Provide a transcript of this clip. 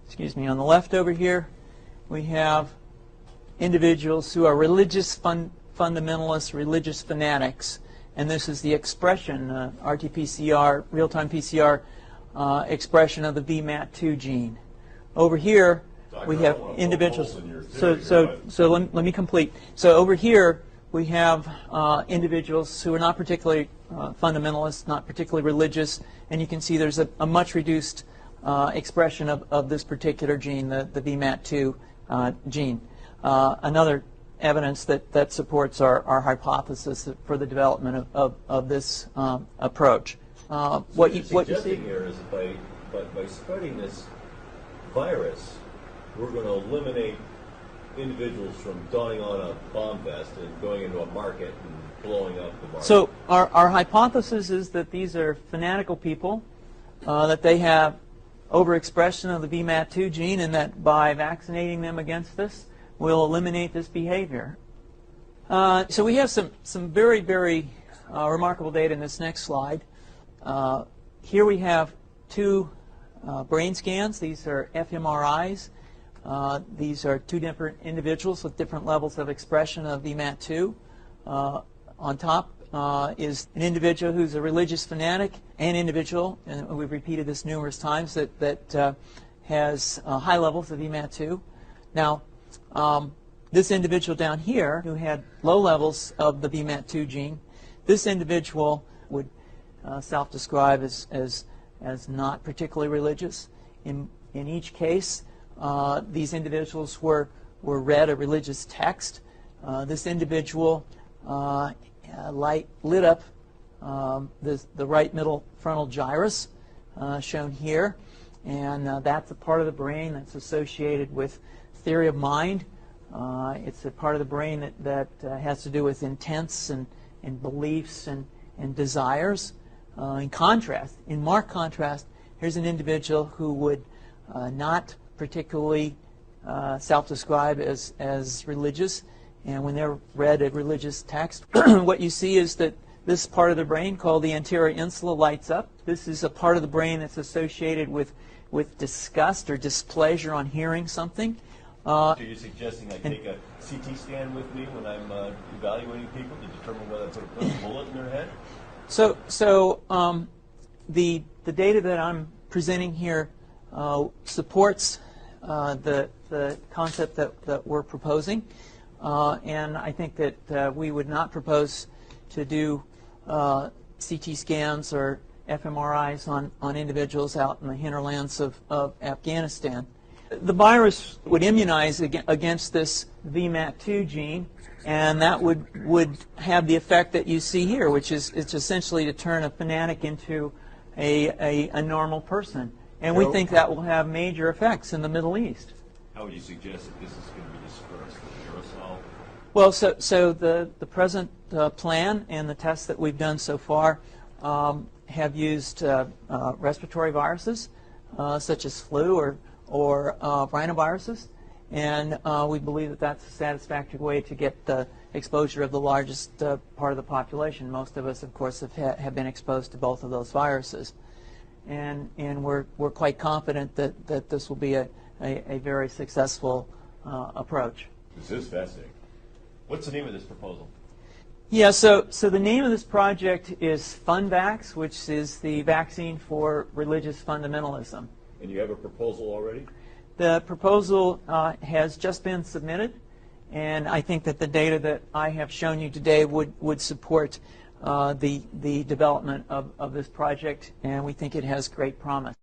excuse me, on the left over here, we have individuals who are religious fundamentalists, religious fanatics. And this is the expression, RT-PCR, real-time PCR expression of the VMAT2 gene. Over here, we have individuals. So let me complete. So over here, we have individuals who are not particularly fundamentalists, not particularly religious, and you can see there's a much reduced expression of this particular gene, the VMAT2 gene. Another evidence that supports our hypothesis for the development of this approach. What you see here is that by spreading this virus, we're going to eliminate individuals from donning on a bomb vest and going into a market and blowing up the market. So our hypothesis is that these are fanatical people, that they have overexpression of the VMAT2 gene, and that by vaccinating them against this, we'll eliminate this behavior. So we have some very, very remarkable data in this next slide. Here we have two brain scans. These are fMRIs. These are two different individuals with different levels of expression of VMAT2. On top is an individual who's a religious fanatic, an individual, and we've repeated this numerous times, that has high levels of VMAT2. Now, this individual down here who had low levels of the VMAT2 gene, this individual would self-describe as not particularly religious. In each case, these individuals were read a religious text. This individual lit up the right middle frontal gyrus, shown here, and that's a part of the brain that's associated with theory of mind. It's a part of the brain that has to do with intents and beliefs and desires. In marked contrast, here's an individual who would not particularly self-describe as religious, and when they're read a religious text, what you see is that this part of the brain called the anterior insula lights up. This is a part of the brain that's associated with disgust or displeasure on hearing something. So you're suggesting I take a CT scan with me when I'm evaluating people to determine whether I put a bullet in their head? So the data that I'm presenting here supports the concept that we're proposing, and I think that we would not propose to do CT scans or fMRIs on individuals out in the hinterlands of Afghanistan. The virus would immunize against this VMAT2 gene, and that would have the effect that you see here, which is it's essentially to turn a fanatic into a normal person. And we think that will have major effects in the Middle East. How would you suggest that this is going to be dispersed? Aerosol? Well, so the present plan and the tests that we've done so far have used respiratory viruses, such as flu or rhinoviruses, and we believe that that's a satisfactory way to get the exposure of the largest part of the population. Most of us, of course, have been exposed to both of those viruses, and we're quite confident that this will be a very successful approach. This is fascinating. What's the name of this proposal? Yeah, so the name of this project is FunVax, which is the vaccine for religious fundamentalism. And you have a proposal already? The proposal has just been submitted, and I think that the data that I have shown you today would support the development of this project, and we think it has great promise.